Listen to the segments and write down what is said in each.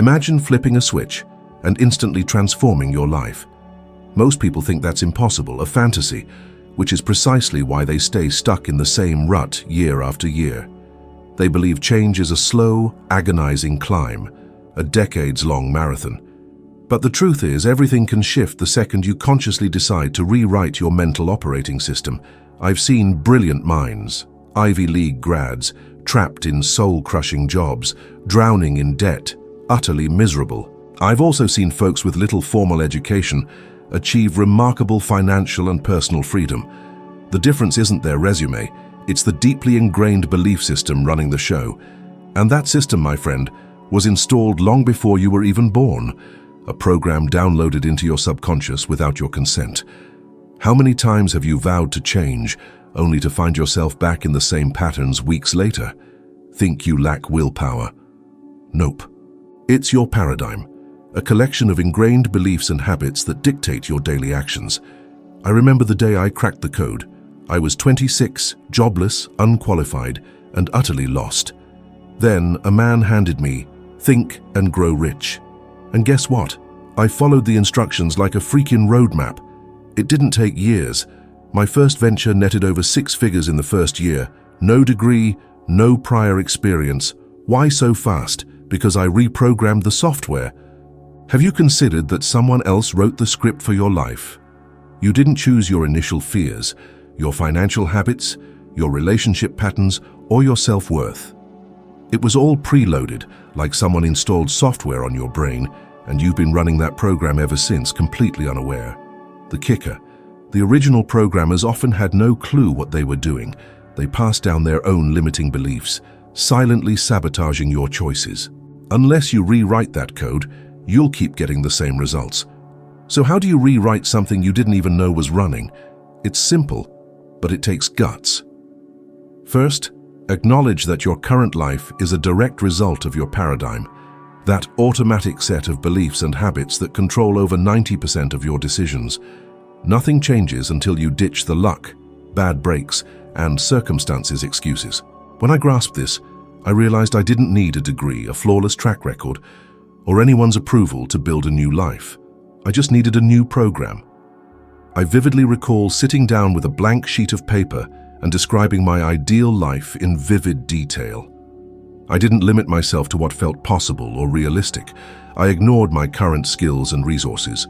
Imagine flipping a switch and instantly transforming your life. Most people think that's impossible, a fantasy, which is precisely why they stay stuck in the same rut year after year. They believe change is a slow, agonizing climb, a decades-long marathon. But the truth is, everything can shift the second you consciously decide to rewrite your mental operating system. I've seen brilliant minds, Ivy League grads, trapped in soul-crushing jobs, drowning in debt, utterly miserable. I've also seen folks with little formal education achieve remarkable financial and personal freedom. The difference isn't their resume, it's the deeply ingrained belief system running the show. And that system, my friend, was installed long before you were even born, a program downloaded into your subconscious without your consent. How many times have you vowed to change, only to find yourself back in the same patterns weeks later? Think you lack willpower? Nope. It's your paradigm, a collection of ingrained beliefs and habits that dictate your daily actions. I remember the day I cracked the code. I was 26, jobless, unqualified, and utterly lost. Then a man handed me, "Think and Grow Rich." And guess what? I followed the instructions like a freaking roadmap. It didn't take years. My first venture netted over 6 figures in the first year. No degree, no prior experience. Why so fast? Because I reprogrammed the software. Have you considered that someone else wrote the script for your life? You didn't choose your initial fears, your financial habits, your relationship patterns, or your self-worth. It was all preloaded, like someone installed software on your brain, and you've been running that program ever since, completely unaware. The kicker: the original programmers often had no clue what they were doing. They passed down their own limiting beliefs, silently sabotaging your choices. Unless you rewrite that code, you'll keep getting the same results. So how do you rewrite something you didn't even know was running? It's simple, but it takes guts. First, acknowledge that your current life is a direct result of your paradigm, that automatic set of beliefs and habits that control over 90% of your decisions. Nothing changes until you ditch the luck, bad breaks, and circumstances excuses. When I grasped this, I realized I didn't need a degree, a flawless track record, or anyone's approval to build a new life. I just needed a new program. I vividly recall sitting down with a blank sheet of paper and describing my ideal life in vivid detail. I didn't limit myself to what felt possible or realistic. I ignored my current skills and resources.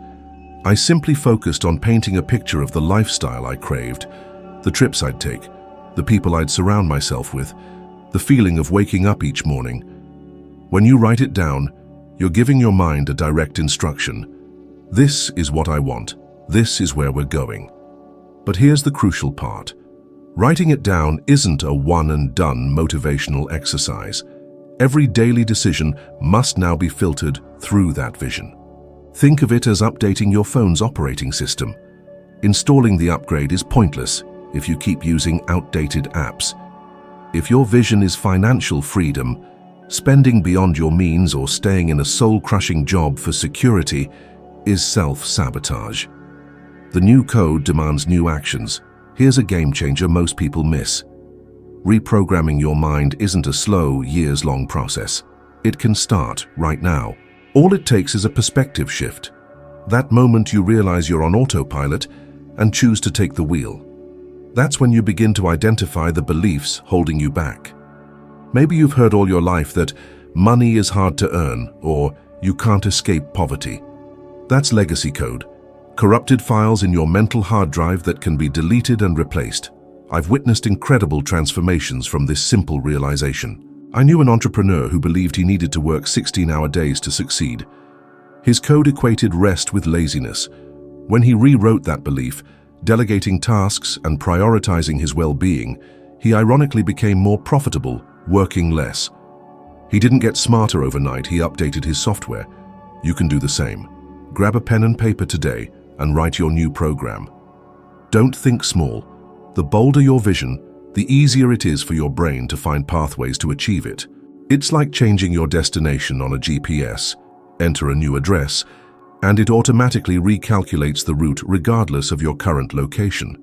I simply focused on painting a picture of the lifestyle I craved, the trips I'd take, the people I'd surround myself with, the feeling of waking up each morning. When you write it down, you're giving your mind a direct instruction. This is what I want. This is where we're going. But here's the crucial part. Writing it down isn't a one-and-done motivational exercise. Every daily decision must now be filtered through that vision. Think of it as updating your phone's operating system. Installing the upgrade is pointless if you keep using outdated apps. If your vision is financial freedom, spending beyond your means or staying in a soul-crushing job for security is self-sabotage. The new code demands new actions. Here's a game changer most people miss. Reprogramming your mind isn't a slow, years-long process. It can start right now. All it takes is a perspective shift. That moment you realize you're on autopilot and choose to take the wheel. That's when you begin to identify the beliefs holding you back. Maybe you've heard all your life that money is hard to earn or you can't escape poverty. That's legacy code. Corrupted files in your mental hard drive that can be deleted and replaced. I've witnessed incredible transformations from this simple realization. I knew an entrepreneur who believed he needed to work 16-hour days to succeed. His code equated rest with laziness. When he rewrote that belief, delegating tasks and prioritizing his well-being, he ironically became more profitable, working less. He didn't get smarter overnight, he updated his software. You can do the same. Grab a pen and paper today and write your new program. Don't think small. The bolder your vision, the easier it is for your brain to find pathways to achieve it. It's like changing your destination on a GPS. Enter a new address, and it automatically recalculates the route regardless of your current location.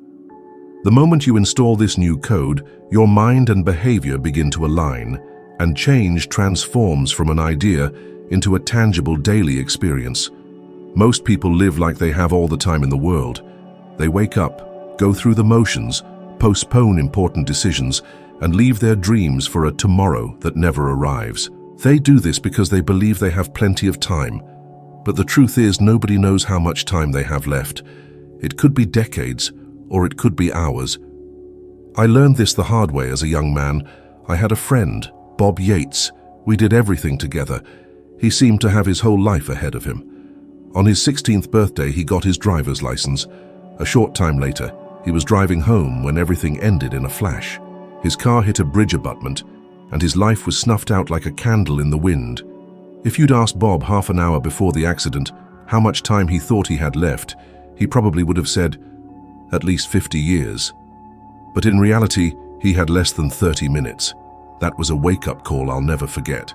The moment you install this new code, your mind and behavior begin to align, and change transforms from an idea into a tangible daily experience. Most people live like they have all the time in the world. They wake up, go through the motions, postpone important decisions, and leave their dreams for a tomorrow that never arrives. They do this because they believe they have plenty of time. But the truth is, nobody knows how much time they have left. It could be decades, or it could be hours. I learned this the hard way as a young man. I had a friend, Bob Yates. We did everything together. He seemed to have his whole life ahead of him. On his 16th birthday, he got his driver's license. A short time later, he was driving home when everything ended in a flash. His car hit a bridge abutment, and his life was snuffed out like a candle in the wind. If you'd asked Bob half an hour before the accident how much time he thought he had left, he probably would have said, at least 50 years. But in reality, he had less than 30 minutes. That was a wake-up call I'll never forget.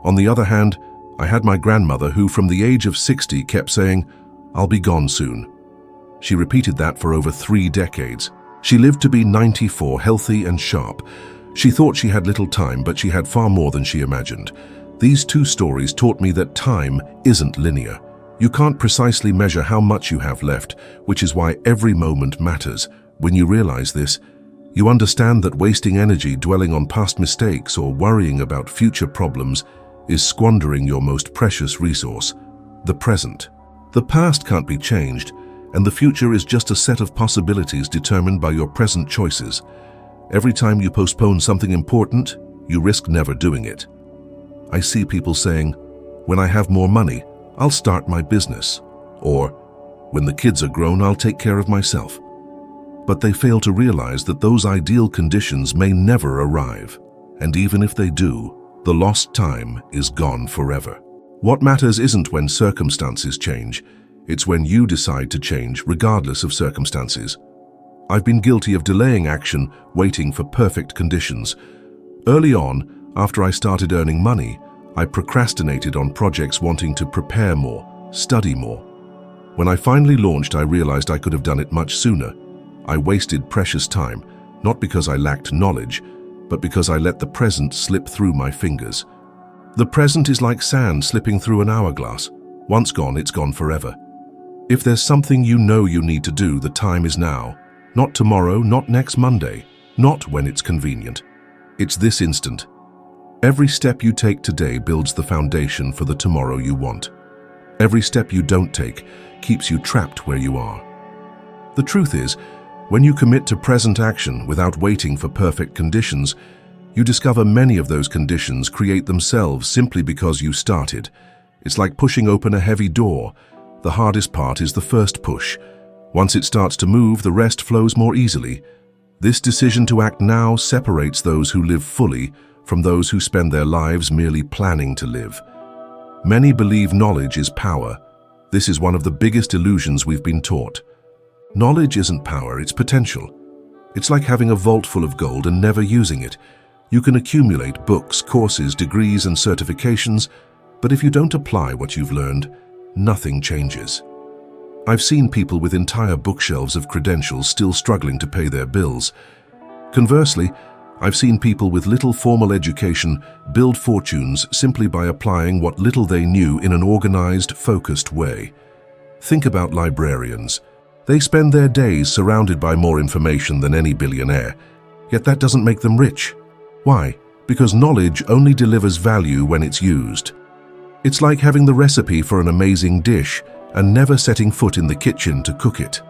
On the other hand, I had my grandmother who, from the age of 60, kept saying, "I'll be gone soon." She repeated that for over 3 decades. She lived to be 94, healthy and sharp. She thought she had little time, but she had far more than she imagined. These 2 stories taught me that time isn't linear. You can't precisely measure how much you have left, which is why every moment matters. When you realize this, you understand that wasting energy dwelling on past mistakes or worrying about future problems is squandering your most precious resource, the present. The past can't be changed, and the future is just a set of possibilities determined by your present choices. Every time you postpone something important, you risk never doing it. I see people saying, "When I have more money, I'll start my business," or "When the kids are grown, I'll take care of myself." But they fail to realize that those ideal conditions may never arrive, and even if they do, the lost time is gone forever. What matters isn't when circumstances change, it's when you decide to change regardless of circumstances. I've been guilty of delaying action, waiting for perfect conditions. Early on, after I started earning money, I procrastinated on projects wanting to prepare more, study more. When I finally launched, I realized I could have done it much sooner. I wasted precious time, not because I lacked knowledge, but because I let the present slip through my fingers. The present is like sand slipping through an hourglass. Once gone, it's gone forever. If there's something you know you need to do, the time is now. Not tomorrow, not next Monday, not when it's convenient. It's this instant. Every step you take today builds the foundation for the tomorrow you want. Every step you don't take keeps you trapped where you are. The truth is, when you commit to present action without waiting for perfect conditions, you discover many of those conditions create themselves simply because you started. It's like pushing open a heavy door. The hardest part is the first push. Once it starts to move, the rest flows more easily. This decision to act now separates those who live fully from those who spend their lives merely planning to live. Many believe knowledge is power. This is one of the biggest illusions we've been taught. Knowledge isn't power, it's potential. It's like having a vault full of gold and never using it. You can accumulate books, courses, degrees, and certifications, but if you don't apply what you've learned, nothing changes. I've seen people with entire bookshelves of credentials still struggling to pay their bills. Conversely, I've seen people with little formal education build fortunes simply by applying what little they knew in an organized, focused way. Think about librarians. They spend their days surrounded by more information than any billionaire, yet that doesn't make them rich. Why? Because knowledge only delivers value when it's used. It's like having the recipe for an amazing dish and never setting foot in the kitchen to cook it.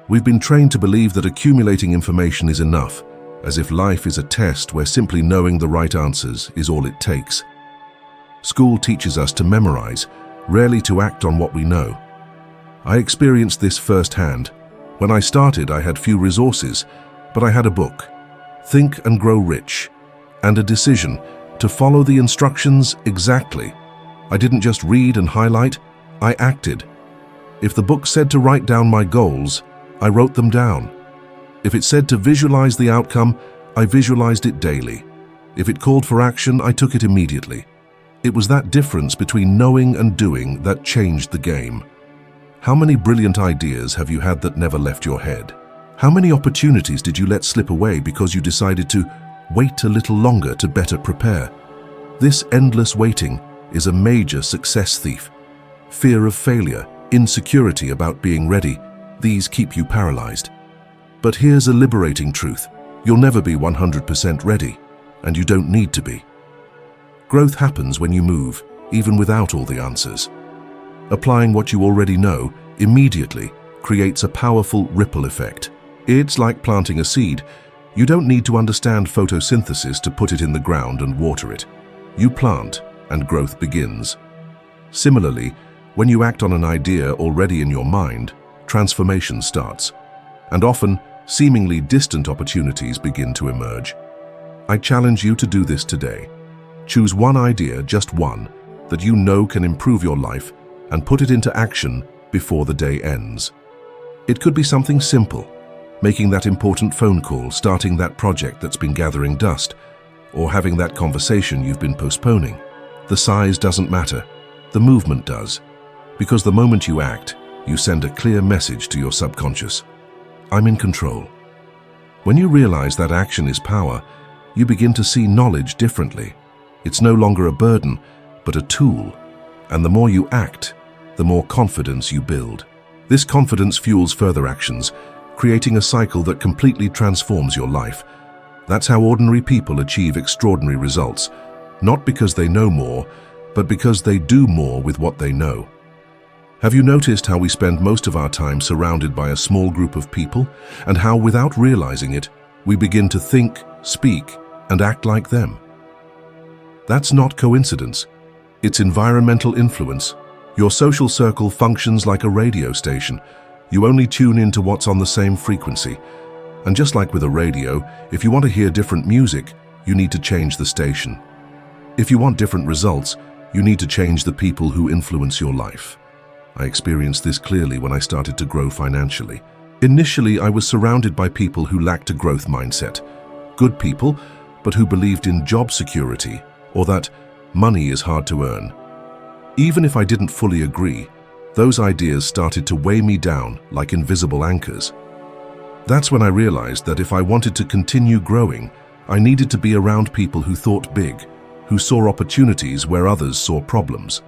We've been trained to believe that accumulating information is enough, as if life is a test where simply knowing the right answers is all it takes. School teaches us to memorize, rarely to act on what we know. I experienced this firsthand. When I started, I had few resources, but I had a book, Think and Grow Rich, and a decision to follow the instructions exactly. I didn't just read and highlight, I acted. If the book said to write down my goals, I wrote them down. If it said to visualize the outcome, I visualized it daily. If it called for action, I took it immediately. It was that difference between knowing and doing that changed the game. How many brilliant ideas have you had that never left your head? How many opportunities did you let slip away because you decided to wait a little longer to better prepare? This endless waiting is a major success thief. Fear of failure, insecurity about being ready, these keep you paralyzed. But here's a liberating truth. You'll never be 100% ready, and you don't need to be. Growth happens when you move, even without all the answers. Applying what you already know immediately creates a powerful ripple effect. It's like planting a seed. You don't need to understand photosynthesis to put it in the ground and water it. You plant, and growth begins. Similarly, when you act on an idea already in your mind, transformation starts, and often seemingly distant opportunities begin to emerge. I challenge you to do this today. Choose one idea, just one, that you know can improve your life, and put it into action before the day ends. It could be something simple, making that important phone call, starting that project that's been gathering dust, or having that conversation you've been postponing. The size doesn't matter, the movement does, because the moment you act, you send a clear message to your subconscious. I'm in control. When you realize that action is power, you begin to see knowledge differently. It's no longer a burden, but a tool, and the more you act, the more confidence you build. This confidence fuels further actions, creating a cycle that completely transforms your life. That's how ordinary people achieve extraordinary results, not because they know more, but because they do more with what they know. Have you noticed how we spend most of our time surrounded by a small group of people, and how, without realizing it, we begin to think, speak, and act like them? That's not coincidence. It's environmental influence. Your social circle functions like a radio station. You only tune into what's on the same frequency. And just like with a radio, if you want to hear different music, you need to change the station. If you want different results, you need to change the people who influence your life. I experienced this clearly when I started to grow financially. Initially, I was surrounded by people who lacked a growth mindset. Good people, but who believed in job security, or that money is hard to earn. Even if I didn't fully agree, those ideas started to weigh me down like invisible anchors. That's when I realized that if I wanted to continue growing, I needed to be around people who thought big, who saw opportunities where others saw problems.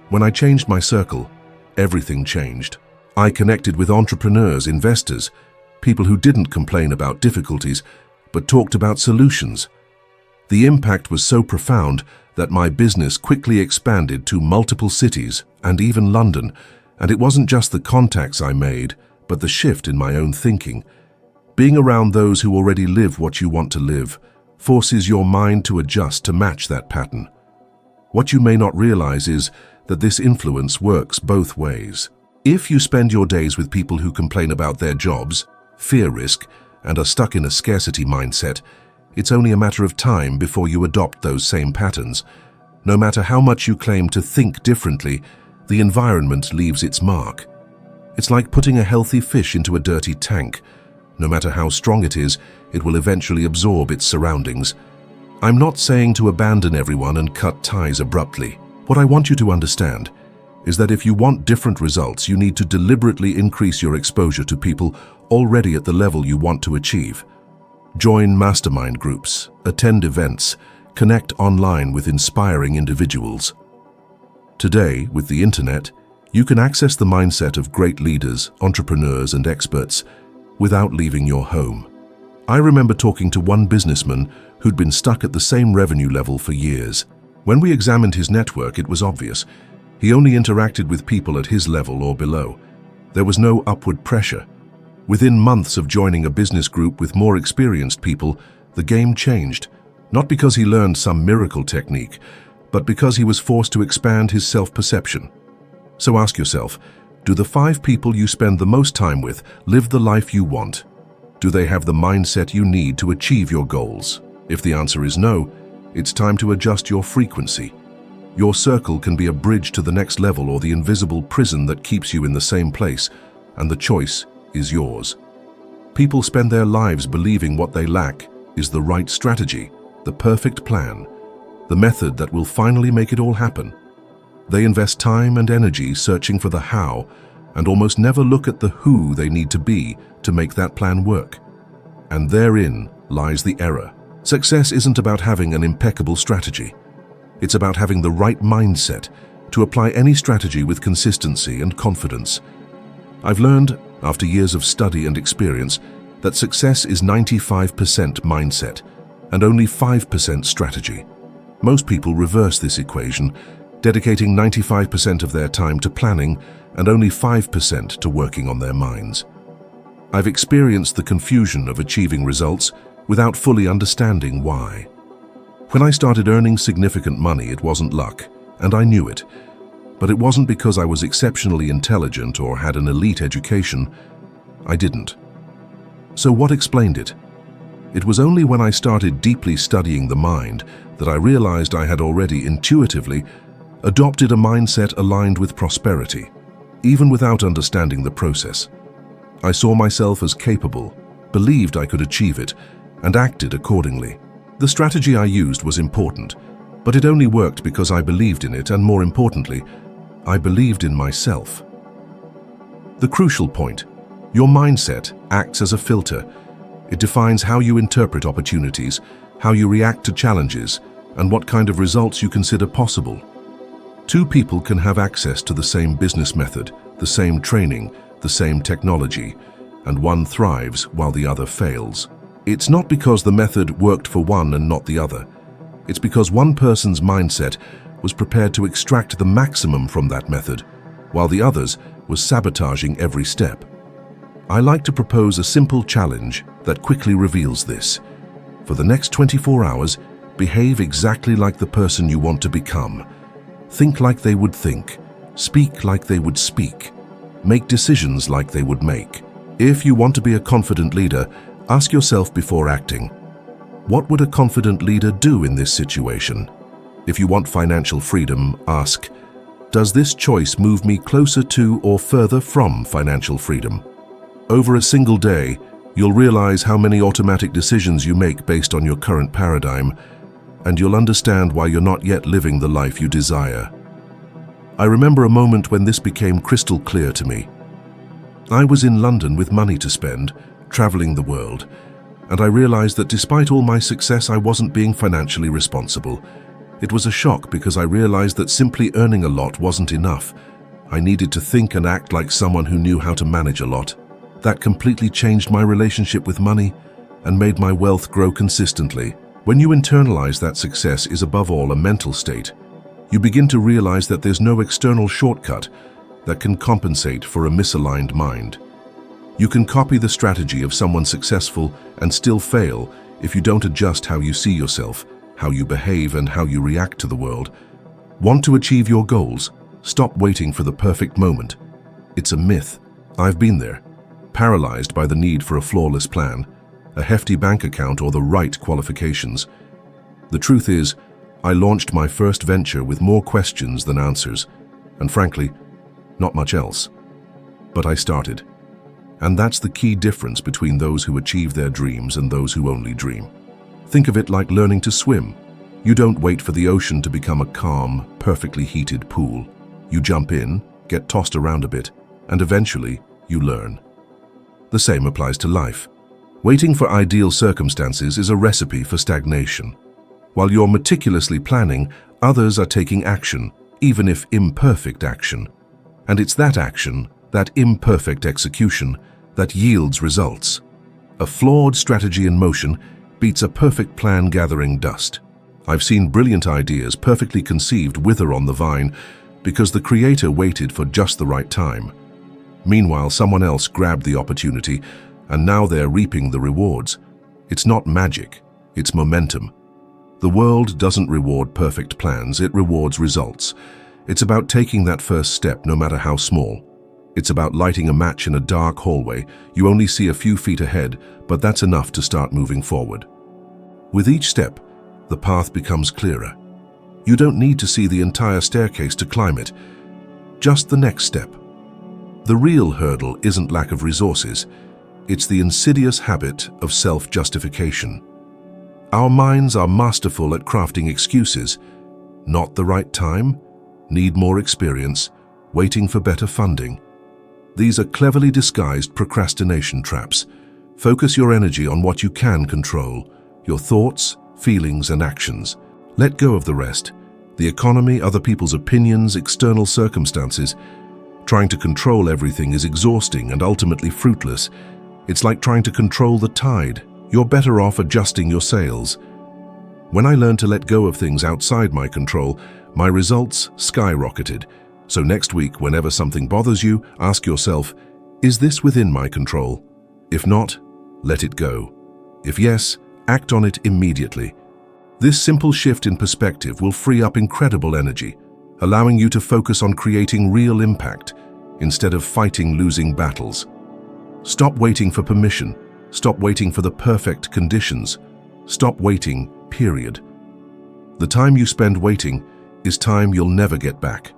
When I changed my circle, everything changed. I connected with entrepreneurs, investors, people who didn't complain about difficulties, but talked about solutions. The impact was so profound that my business quickly expanded to multiple cities and even London, and it wasn't just the contacts I made, but the shift in my own thinking. Being around those who already live what you want to live forces your mind to adjust to match that pattern. What you may not realize is that this influence works both ways. If you spend your days with people who complain about their jobs, fear risk, and are stuck in a scarcity mindset, it's only a matter of time before you adopt those same patterns. No matter how much you claim to think differently, the environment leaves its mark. It's like putting a healthy fish into a dirty tank. No matter how strong it is, it will eventually absorb its surroundings. I'm not saying to abandon everyone and cut ties abruptly. What I want you to understand is that if you want different results, you need to deliberately increase your exposure to people already at the level you want to achieve. Join mastermind groups, attend events, connect online with inspiring individuals. Today, with the internet, you can access the mindset of great leaders, entrepreneurs, and experts without leaving your home. I remember talking to one businessman who'd been stuck at the same revenue level for years. When we examined his network, it was obvious. He only interacted with people at his level or below. There was no upward pressure. Within months of joining a business group with more experienced people, the game changed. Not because he learned some miracle technique, but because he was forced to expand his self-perception. So ask yourself, do the 5 people you spend the most time with live the life you want? Do they have the mindset you need to achieve your goals? If the answer is no, it's time to adjust your frequency. Your circle can be a bridge to the next level or the invisible prison that keeps you in the same place, and the choice is yours. People spend their lives believing what they lack is the right strategy, the perfect plan, the method that will finally make it all happen. They invest time and energy searching for the how and almost never look at the who they need to be to make that plan work. And therein lies the error. Success isn't about having an impeccable strategy. It's about having the right mindset to apply any strategy with consistency and confidence. I've learned, after years of study and experience, that success is 95% mindset and only 5% strategy. Most people reverse this equation, dedicating 95% of their time to planning and only 5% to working on their minds. I've experienced the confusion of achieving results without fully understanding why. When I started earning significant money, it wasn't luck, and I knew it. But it wasn't because I was exceptionally intelligent or had an elite education. I didn't. So what explained it? It was only when I started deeply studying the mind that I realized I had already intuitively adopted a mindset aligned with prosperity, even without understanding the process. I saw myself as capable, believed I could achieve it, and acted accordingly. The strategy I used was important, but it only worked because I believed in it, and more importantly, I believed in myself. The crucial point: your mindset acts as a filter. It defines how you interpret opportunities, how you react to challenges, and what kind of results you consider possible. Two people can have access to the same business method, the same training, the same technology, and one thrives while the other fails. It's not because the method worked for one and not the other. It's because one person's mindset was prepared to extract the maximum from that method, while the other's was sabotaging every step. I like to propose a simple challenge that quickly reveals this. For the next 24 hours, behave exactly like the person you want to become. Think like they would think. Speak like they would speak. Make decisions like they would make. If you want to be a confident leader, ask yourself before acting, what would a confident leader do in this situation? If you want financial freedom, ask, does this choice move me closer to or further from financial freedom? Over a single day, you'll realize how many automatic decisions you make based on your current paradigm, and you'll understand why you're not yet living the life you desire. I remember a moment when this became crystal clear to me. I was in London with money to spend, traveling the world, and I realized that despite all my success, I wasn't being financially responsible. It was a shock because I realized that simply earning a lot wasn't enough. I needed to think and act like someone who knew how to manage a lot. That completely changed my relationship with money and made my wealth grow consistently. When you internalize that success is above all a mental state, you begin to realize that there's no external shortcut that can compensate for a misaligned mind. You can copy the strategy of someone successful and still fail if you don't adjust how you see yourself, how you behave, and how you react to the world. Want to achieve your goals? Stop waiting for the perfect moment. It's a myth. I've been there, paralyzed by the need for a flawless plan, a hefty bank account, or the right qualifications. The truth is, I launched my first venture with more questions than answers, and frankly, not much else. But I started. And that's the key difference between those who achieve their dreams and those who only dream. Think of it like learning to swim. You don't wait for the ocean to become a calm, perfectly heated pool. You jump in, get tossed around a bit, and eventually you learn. The same applies to life. Waiting for ideal circumstances is a recipe for stagnation. While you're meticulously planning, others are taking action, even if imperfect action. And it's that action, that imperfect execution, that yields results. A flawed strategy in motion beats a perfect plan gathering dust. I've seen brilliant ideas perfectly conceived wither on the vine because the creator waited for just the right time. Meanwhile, someone else grabbed the opportunity and now they're reaping the rewards. It's not magic, it's momentum. The world doesn't reward perfect plans, it rewards results. It's about taking that first step, no matter how small. It's about lighting a match in a dark hallway. You only see a few feet ahead, but that's enough to start moving forward. With each step, the path becomes clearer. You don't need to see the entire staircase to climb it, just the next step. The real hurdle isn't lack of resources, it's the insidious habit of self-justification. Our minds are masterful at crafting excuses. Not the right time, need more experience, waiting for better funding. These are cleverly disguised procrastination traps. Focus your energy on what you can control, your thoughts, feelings, and actions. Let go of the rest. The economy, other people's opinions, external circumstances. Trying to control everything is exhausting and ultimately fruitless. It's like trying to control the tide. You're better off adjusting your sails. When I learned to let go of things outside my control, my results skyrocketed. So next week, whenever something bothers you, ask yourself, is this within my control? If not, let it go. If yes, act on it immediately. This simple shift in perspective will free up incredible energy, allowing you to focus on creating real impact instead of fighting losing battles. Stop waiting for permission. Stop waiting for the perfect conditions. Stop waiting, period. The time you spend waiting is time you'll never get back.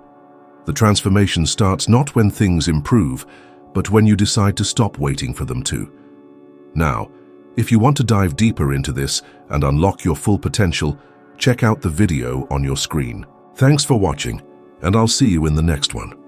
The transformation starts not when things improve, but when you decide to stop waiting for them to. Now, if you want to dive deeper into this and unlock your full potential, check out the video on your screen. Thanks for watching, and I'll see you in the next one.